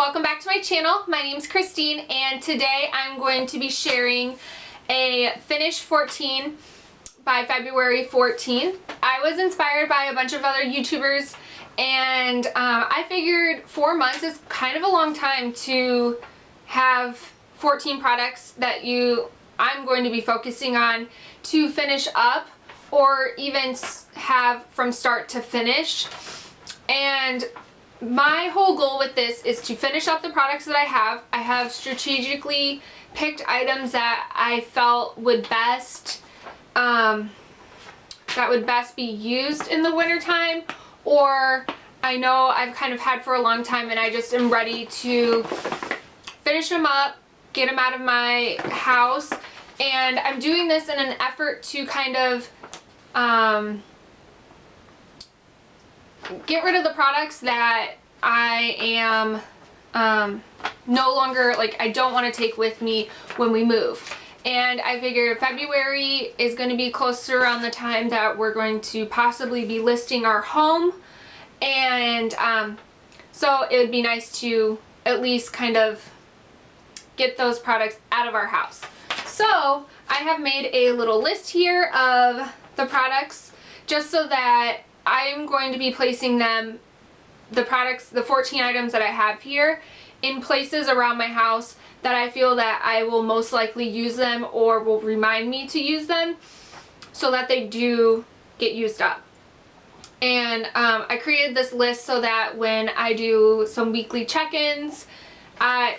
welcome back to my channel. My name is Christine and today I'm going to be sharing a Finish 14 by February 14th. I was inspired by a bunch of other YouTubers and I figured 4 months is kind of a long time to have 14 products that I'm going to be focusing on to finish up or even have from start to finish. And my whole goal with this is to finish up the products that I have. I have strategically picked items that I felt would best be used in the wintertime, or I know I've kind of had for a long time and I just am ready to finish them up, get them out of my house. And I'm doing this in an effort to kind of get rid of the products that I am no longer, like, I don't want to take with me when we move. And I figured February is going to be closer around the time that we're going to possibly be listing our home. And so it would be nice to at least kind of get those products out of our house. So I have made a little list here of the products just so that I'm going to be placing them, the 14 items that I have here, in places around my house that I feel that I will most likely use them or will remind me to use them, so that they do get used up. And I created this list so that when I do some weekly check-ins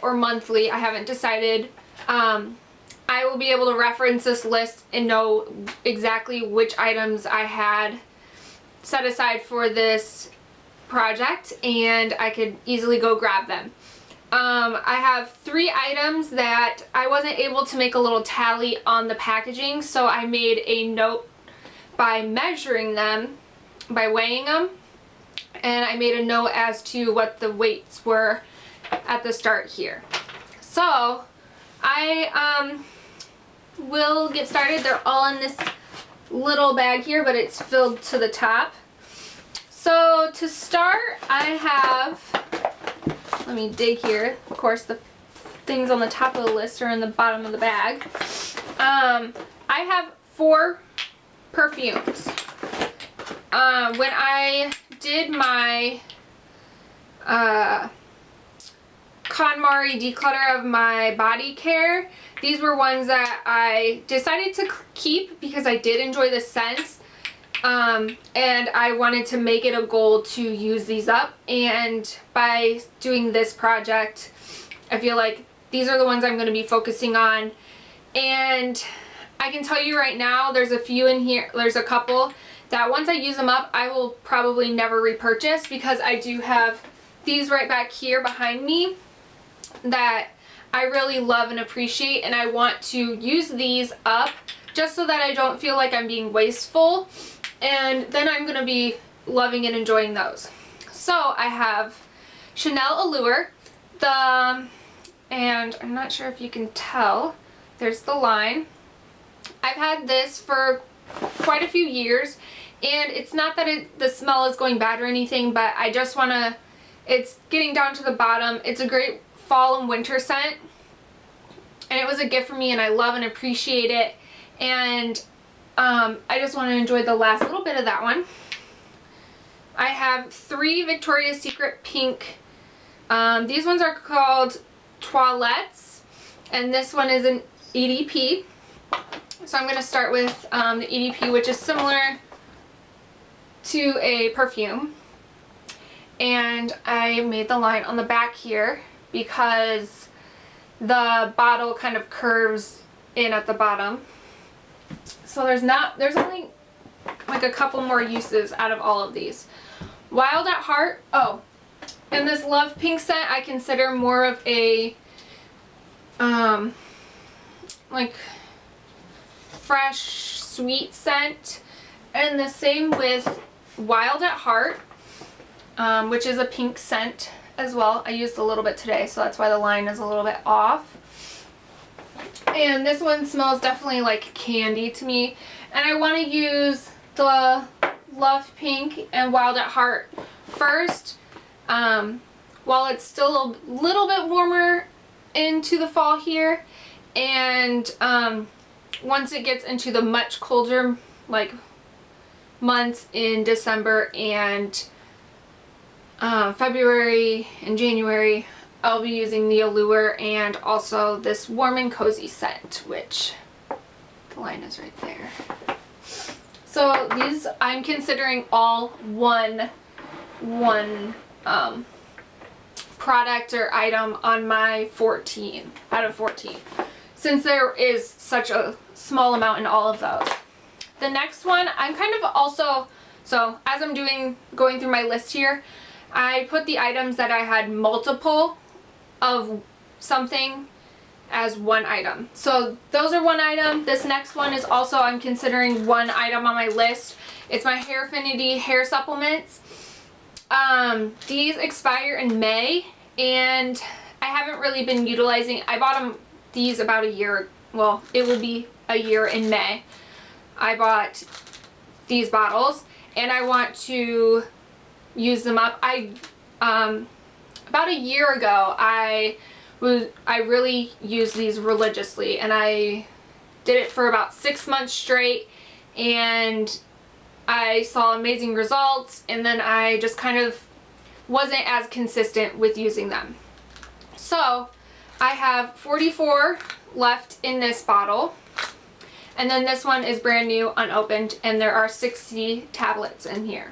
or monthly, I haven't decided, I will be able to reference this list and know exactly which items I had set aside for this project, and I could easily go grab them. I have 3 items that I wasn't able to make a little tally on the packaging, so I made a note by measuring them, by weighing them, and I made a note as to what the weights were at the start here. So I will get started. They're all in this little bag here, but it's filled to the top. So to start, I have, let me dig here. Of course, the things on the top of the list are in the bottom of the bag. I have 4 perfumes. When I did my KonMari declutter of my body care, these were ones that I decided to keep because I did enjoy the scents, and I wanted to make it a goal to use these up. And by doing this project, I feel like these are the ones I'm going to be focusing on. And I can tell you right now, there's a few in here, there's a couple that once I use them up, I will probably never repurchase, because I do have these right back here behind me that I really love and appreciate, and I want to use these up just so that I don't feel like I'm being wasteful, and then I'm going to be loving and enjoying those. So I have Chanel Allure, and I'm not sure if you can tell, there's the line. I've had this for quite a few years, and it's not that the smell is going bad or anything, but I just want to, it's getting down to the bottom. It's a great fall and winter scent, and it was a gift for me, and I love and appreciate it. And I just want to enjoy the last little bit of that one. I have 3 Victoria's Secret pink. These ones are called Toilettes, and this one is an EDP. So I'm going to start with the EDP, which is similar to a perfume. And I made the line on the back here because the bottle kind of curves in at the bottom. So there's only like a couple more uses out of all of these. Wild at Heart, and this Love Pink scent I consider more of a like fresh sweet scent, and the same with Wild at Heart, which is a pink scent as well. I used a little bit today, so that's why the line is a little bit off. And this one smells definitely like candy to me, and I want to use the Love Pink and Wild at Heart first. while it's still a little bit warmer into the fall here. And once it gets into the much colder like months in December and February and January, I'll be using the Allure and also this Warm and Cozy scent, which the line is right there. So these I'm considering all one product or item on my 14 out of 14, since there is such a small amount in all of those. The next one, I'm kind of also, so as I'm going through my list here, I put the items that I had multiple of something as one item. So those are one item. This next one is also, I'm considering one item on my list. It's my Hair Affinity hair supplements. These expire in May, and I haven't really been utilizing. I bought these about a year, well, it will be a year in May. I bought these bottles and I want to use them up. About a year ago, I really used these religiously, and I did it for about 6 months straight, and I saw amazing results, and then I just kind of wasn't as consistent with using them. So I have 44 left in this bottle, and then this one is brand new, unopened, and there are 60 tablets in here.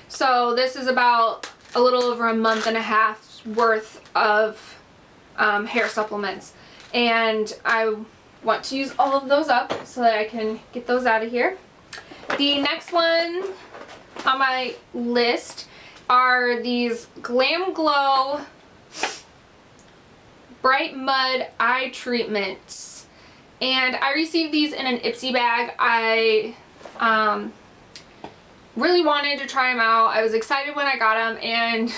So this is about a little over a month and a half's worth of hair supplements, and I want to use all of those up so that I can get those out of here. The next one on my list are these Glam Glow Bright Mud Eye Treatments, and I received these in an Ipsy bag. I really wanted to try them out. I was excited when I got them, and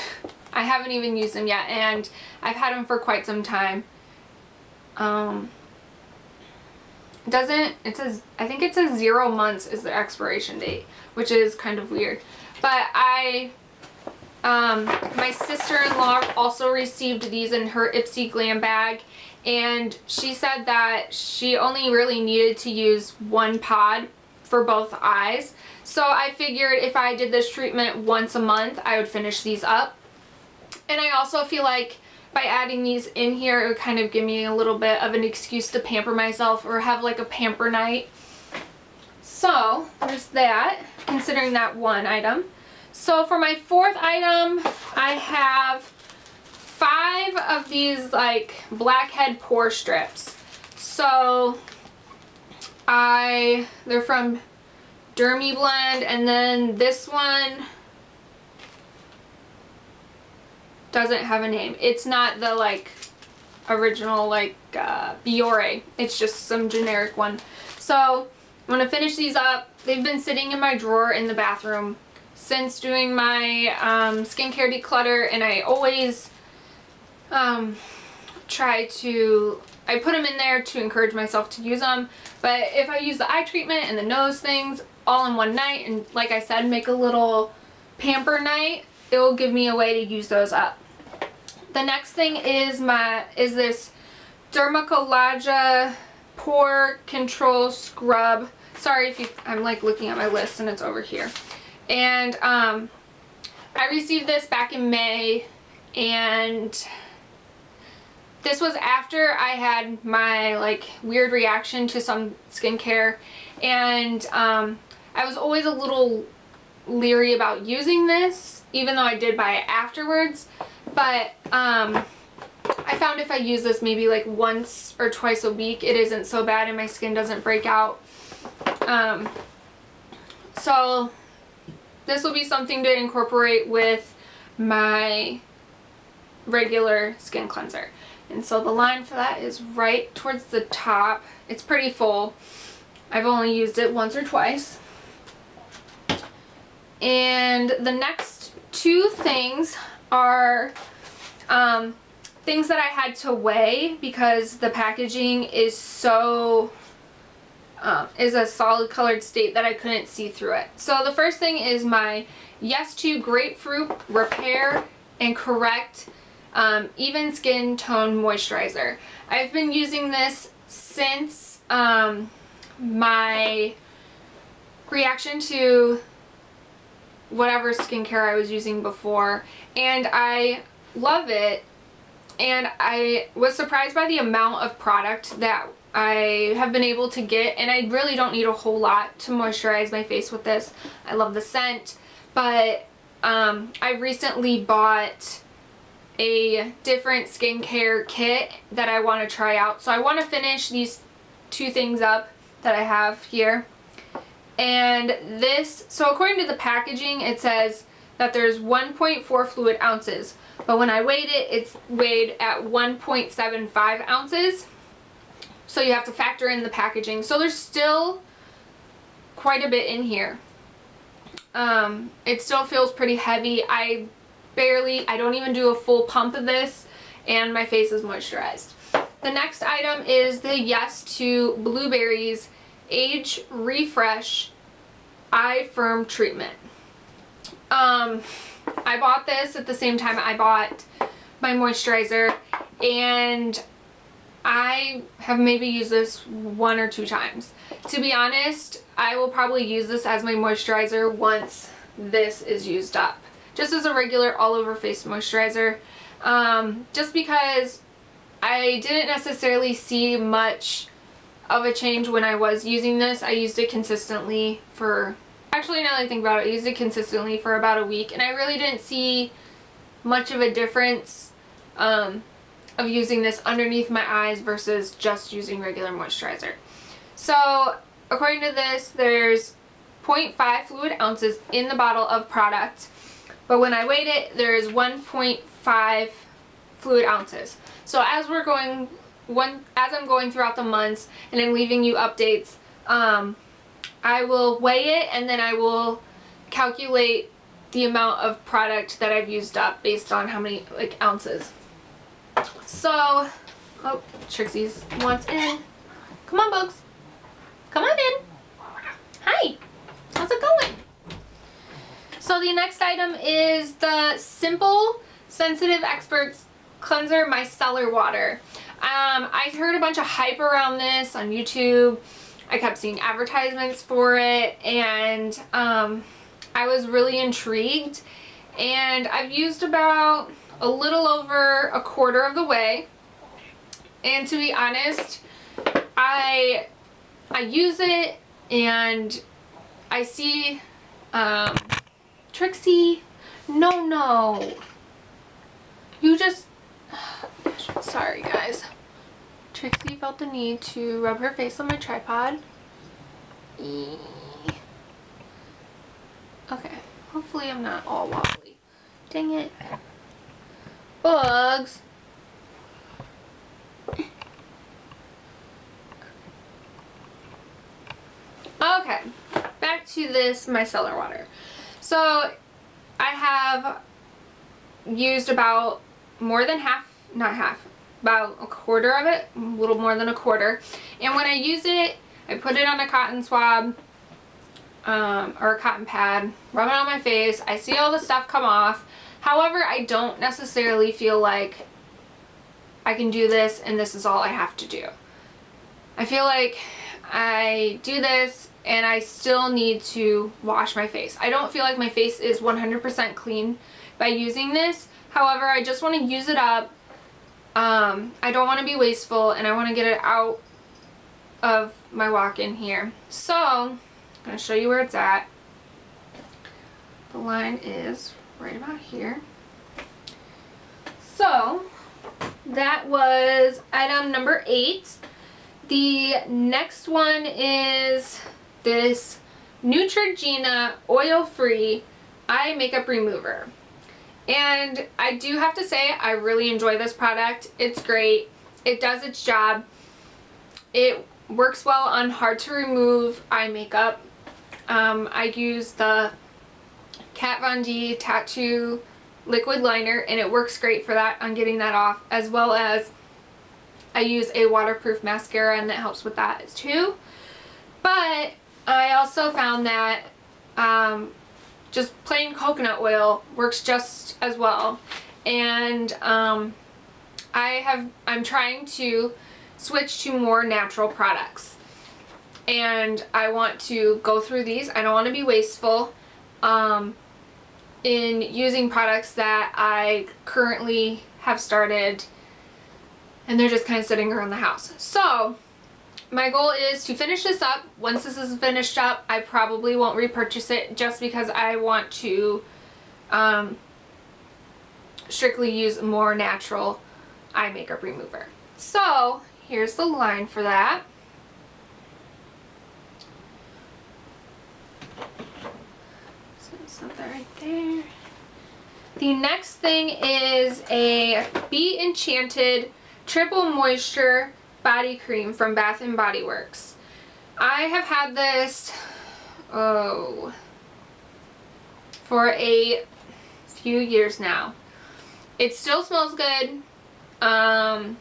I haven't even used them yet, and I've had them for quite some time. It says, I think it says 0 months is the expiration date, which is kind of weird. But my sister-in-law also received these in her Ipsy Glam bag, and she said that she only really needed to use 1 pod for both eyes. So I figured if I did this treatment once a month, I would finish these up. And I also feel like by adding these in here, it would kind of give me a little bit of an excuse to pamper myself or have like a pamper night. So there's that, considering that one item. So for my 4th item, I have 5 of these like blackhead pore strips. So they're from Dermy Blend, and then this one doesn't have a name. It's not the like original like Biore. It's just some generic one. So I'm gonna finish these up. They've been sitting in my drawer in the bathroom since doing my skincare declutter, and I always I put them in there to encourage myself to use them. But if I use the eye treatment and the nose things all in one night, and like I said, make a little pamper night, it will give me a way to use those up. The next thing is this Dermacologia Pore Control Scrub. Sorry if I'm like looking at my list and it's over here. And I received this back in May, and this was after I had my like weird reaction to some skincare, and I was always a little leery about using this, even though I did buy it afterwards. But I found if I use this maybe like once or twice a week, it isn't so bad and my skin doesn't break out. So this will be something to incorporate with my regular skin cleanser. And so the line for that is right towards the top. It's pretty full. I've only used it once or twice. And the next 2 things are things that I had to weigh because the packaging is so is a solid colored state that I couldn't see through it. So the first thing is my Yes to Grapefruit Repair and Correct Even Skin Tone Moisturizer. I've been using this since my reaction to whatever skincare I was using before, and I love it. And I was surprised by the amount of product that I have been able to get, and I really don't need a whole lot to moisturize my face with this. I love the scent, but I recently bought a different skincare kit that I want to try out. So I want to finish these two things up that I have here. And this, so according to the packaging, it says that there's 1.4 fluid ounces. But when I weighed it, it's weighed at 1.75 ounces. So you have to factor in the packaging. So there's still quite a bit in here. It still feels pretty heavy. I don't even do a full pump of this, and my face is moisturized. The next item is the Yes to Blueberries Age Refresh Eye Firm Treatment. I bought this at the same time I bought my moisturizer, and I have maybe used this 1 or 2 times. To be honest, I will probably use this as my moisturizer once this is used up. Just as a regular all over face moisturizer. Just because I didn't necessarily see much of a change when I was using this. I used it consistently for, actually now that I think about it, I used it consistently for about a week, and I really didn't see much of a difference of using this underneath my eyes versus just using regular moisturizer. So according to this, there's 0.5 fluid ounces in the bottle of product, but when I weighed it, there's 1.5 fluid ounces. So as I'm going throughout the months and I'm leaving you updates, I will weigh it, and then I will calculate the amount of product that I've used up based on how many ounces. So, oh, Trixie's wants in. Come on, Bugs. Come on in. Hi. How's it going? So the next item is the Simple Sensitive Experts Cleanser Micellar Water. I heard a bunch of hype around this on YouTube. I kept seeing advertisements for it, and I was really intrigued. And I've used about a little over a quarter of the way. And to be honest, I use it and I see, Trixie, no. You just, sorry guys. Trixie felt the need to rub her face on my tripod. Okay, hopefully I'm not all wobbly. Dang it. Bugs. Okay, back to this micellar water. So I have used about more than about a quarter of it, a little more than a quarter. And when I use it, I put it on a cotton swab or a cotton pad, rub it on my face. I see all the stuff come off. However, I don't necessarily feel like I can do this and this is all I have to do. I feel like I do this and I still need to wash my face. I don't feel like my face is 100% clean by using this. However, I just want to use it up. I don't want to be wasteful, and I want to get it out of my walk-in here. So, I'm going to show you where it's at. The line is right about here. So, that was item number 8. The next one is this Neutrogena oil-free eye makeup remover. And I do have to say, I really enjoy this product. It's great. It does its job. It works well on hard to remove eye makeup. I use the Kat Von D Tattoo liquid liner, and it works great for that, on getting that off, as well as I use a waterproof mascara, and that helps with that too. But I also found that just plain coconut oil works just as well. and I'm trying to switch to more natural products, and I want to go through these. I don't want to be wasteful in using products that I currently have started and they're just kind of sitting around the house. So my goal is to finish this up. Once this is finished up, I probably won't repurchase it just because I want to strictly use more natural eye makeup remover. So here's the line for that. So set that right there. The next thing is a Be Enchanted Triple Moisture Body Cream from Bath & Body Works. I have had this for a few years now. It still smells good. And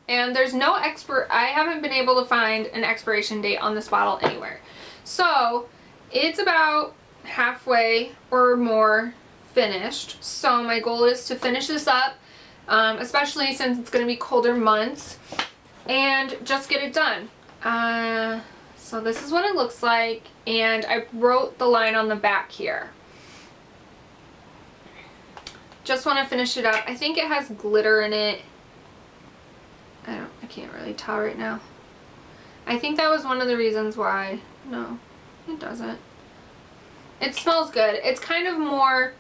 there's no I haven't been able to find an expiration date on this bottle anywhere. So it's about halfway or more finished. So my goal is to finish this up, especially since it's going to be colder months, and just get it done. So this is what it looks like, and I wrote the line on the back here. Just want to finish it up. I think it has glitter in it. I can't really tell right now. I think that was one of the reasons why. No, it doesn't. It smells good. It's kind of more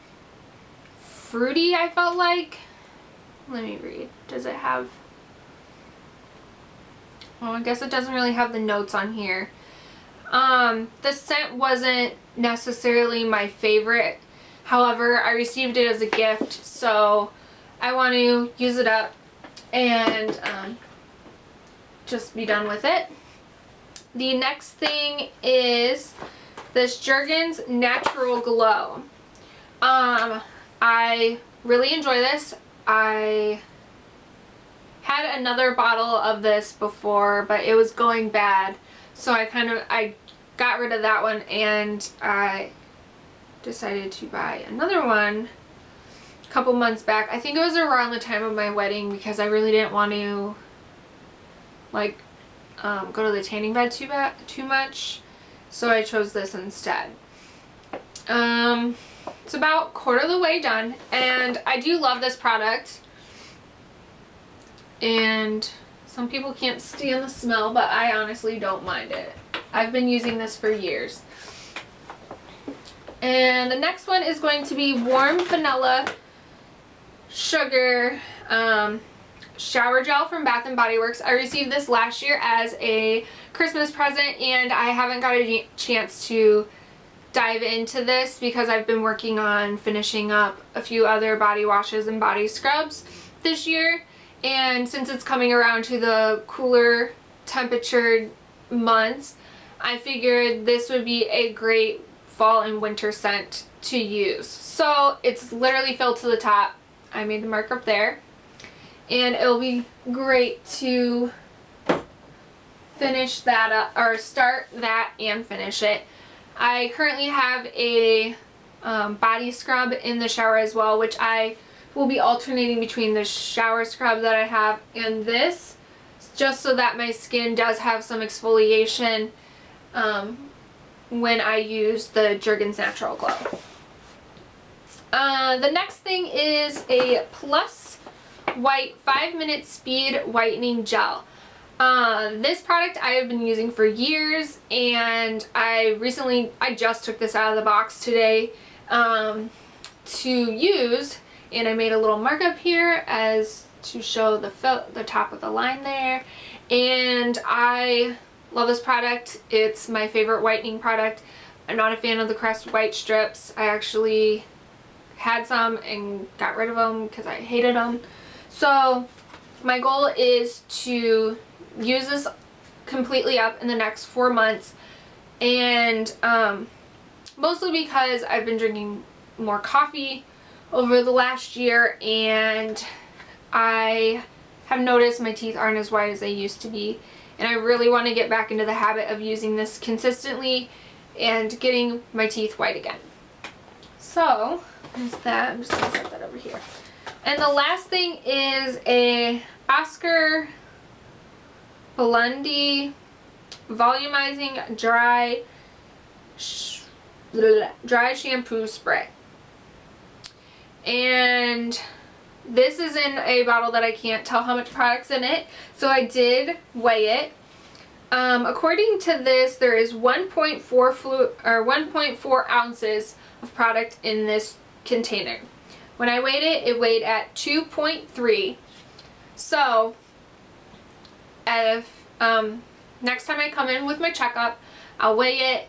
fruity, I felt like. Let me read. Does it have... Well, I guess it doesn't really have the notes on here. The scent wasn't necessarily my favorite. However, I received it as a gift, so I want to use it up and just be done with it. The next thing is this Jergens Natural Glow. I really enjoy this. I had another bottle of this before, but it was going bad, so I got rid of that one, and I decided to buy another one a couple months back. I think it was around the time of my wedding, because I really didn't want to like go to the tanning bed too much, so I chose this instead. It's about a quarter of the way done, and I do love this product, and some people can't stand the smell, but I honestly don't mind it. I've been using this for years. And the next one is going to be Warm Vanilla Sugar Shower Gel from Bath & Body Works. I received this last year as a Christmas present, and I haven't got a chance to dive into this because I've been working on finishing up a few other body washes and body scrubs this year. And since it's coming around to the cooler temperature months, I figured this would be a great fall and winter scent to use. So it's literally filled to the top. I made the mark up there, and it'll be great to finish that up, or start that and finish it. I currently have a body scrub in the shower as well, which I will be alternating between the shower scrub that I have and this, just so that my skin does have some exfoliation when I use the Jergens Natural Glow. The next thing is a Plus White 5-minute Speed Whitening Gel. This product I have been using for years, and I just took this out of the box today to use, and I made a little markup here as to show the top of the line there, and I love this product. It's my favorite whitening product. I'm not a fan of the Crest white strips. I actually had some and got rid of them because I hated them. So my goal is to use this completely up in the next 4 months, and mostly because I've been drinking more coffee over the last year, and I have noticed my teeth aren't as white as they used to be, and I really want to get back into the habit of using this consistently and getting my teeth white again. So, there's that. I'm just going to set that over here. And the last thing is a Oscar Blondie volumizing dry shampoo spray. And this is in a bottle that I can't tell how much product's in it, so I did weigh it. According to this, there is 1.4 ounces of product in this container. When I weighed it, it weighed at 2.3. So, if next time I come in with my checkup, I'll weigh it.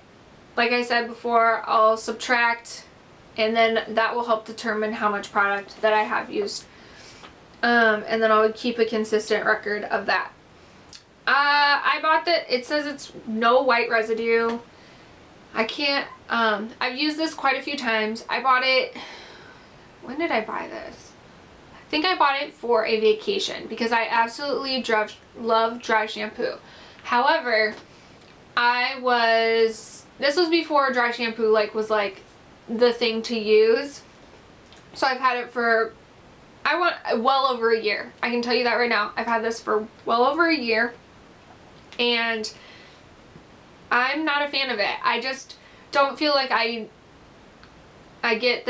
Like I said before, I'll subtract, and then that will help determine how much product that I have used. And then I'll keep a consistent record of that. I bought it says it's no white residue. I can't, I've used this quite a few times. I bought it, when did I buy this? I think I bought it for a vacation because I absolutely love dry shampoo. However, this was before dry shampoo was the thing to use. So I've had it for, well over a year. I can tell you that right now. I've had this for well over a year. And I'm not a fan of it. I just don't feel like I get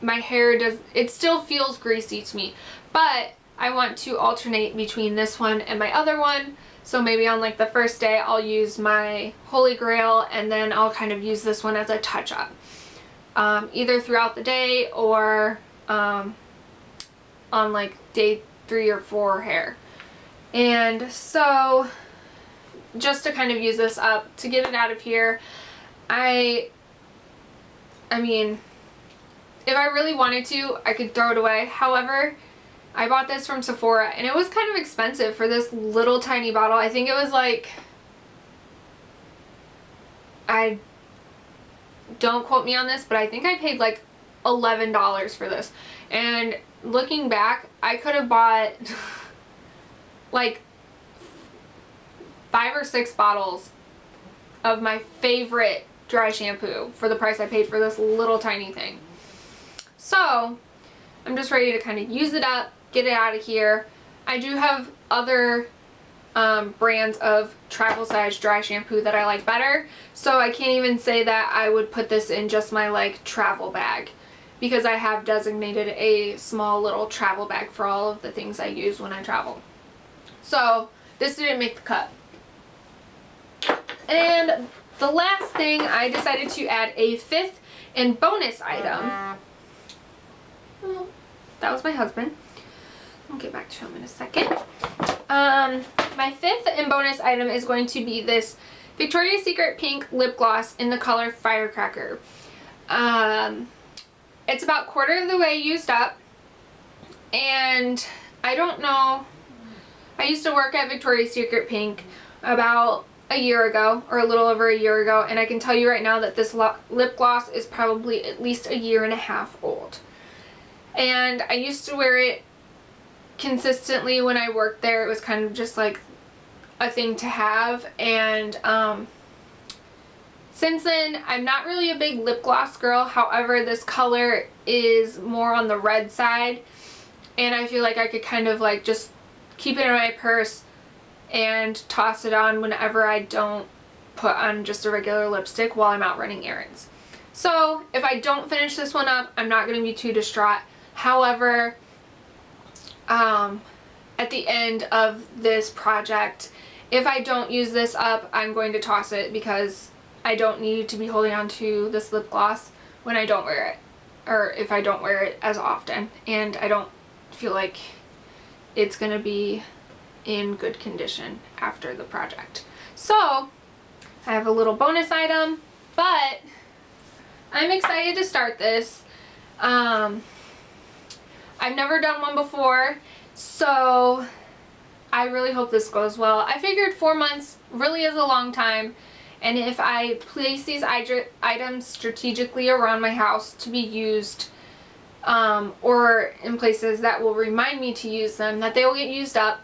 my hair it still feels greasy to me. But I want to alternate between this one and my other one. So maybe on the first day I'll use my Holy Grail, and then I'll kind of use this one as a touch-up. Either throughout the day or on day 3 or 4 hair. And so, just to kind of use this up, to get it out of here, I mean, if I really wanted to, I could throw it away. However, I bought this from Sephora, and it was kind of expensive for this little tiny bottle. I think it was don't quote me on this, but I think I paid $11 for this. And looking back, I could have bought 5 or 6 bottles of my favorite dry shampoo for the price I paid for this little tiny thing. So I'm just ready to kind of use it up, get it out of here. I do have other brands of travel size dry shampoo that I like better, so I can't even say that I would put this in just my travel bag, because I have designated a small little travel bag for all of the things I use when I travel. So this didn't make the cut. And the last thing, I decided to add a 5th and bonus item. Oh, that was my husband. I'll get back to him in a second. My 5th and bonus item is going to be this Victoria's Secret pink lip gloss in the color Firecracker. It's about quarter of the way used up, and I don't know, I used to work at Victoria's Secret Pink about a year ago, or a little over a year ago, and I can tell you right now that this lip gloss is probably at least a year and a half old. And I used to wear it consistently when I worked there. It was kind of just a thing to have, and since then I'm not really a big lip gloss girl. However, this color is more on the red side, and I feel like I could kind of just keep it in my purse and toss it on whenever I don't put on just a regular lipstick while I'm out running errands. So if I don't finish this one up, I'm not going to be too distraught. However, at the end of this project, if I don't use this up, I'm going to toss it, because I don't need to be holding on to this lip gloss when I don't wear it, or if I don't wear it as often, and I don't feel like it's going to be in good condition after the project. So I have a little bonus item, but I'm excited to start this. I've never done one before, so I really hope this goes well. I figured 4 months really is a long time, and if I place these items strategically around my house to be used, or in places that will remind me to use them, that they will get used up.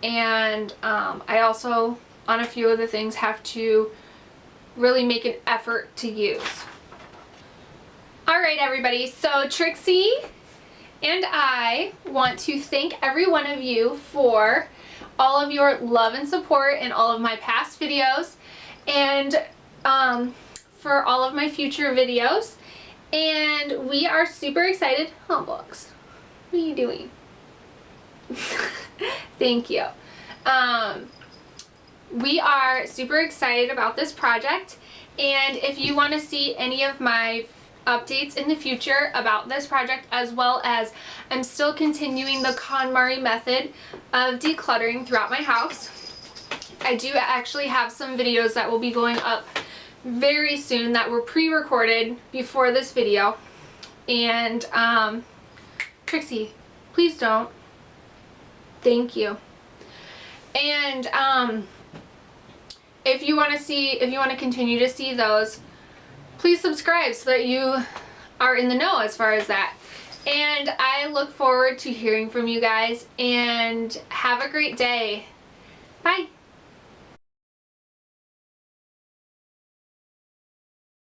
And I also, on a few of the things, have to really make an effort to use. Alright everybody, so Trixie and I want to thank every one of you for all of your love and support in all of my past videos and for all of my future videos. And we are super excited. Oh, books. What are you doing? Thank you. We are super excited about this project, and if you want to see any of my updates in the future about this project, as well as I'm still continuing the KonMari method of decluttering throughout my house, I do actually have some videos that will be going up very soon that were pre-recorded before this video. And Trixie, please don't. Thank you. And if you want to continue to see those, please subscribe so that you are in the know as far as that. And I look forward to hearing from you guys, and have a great day. Bye.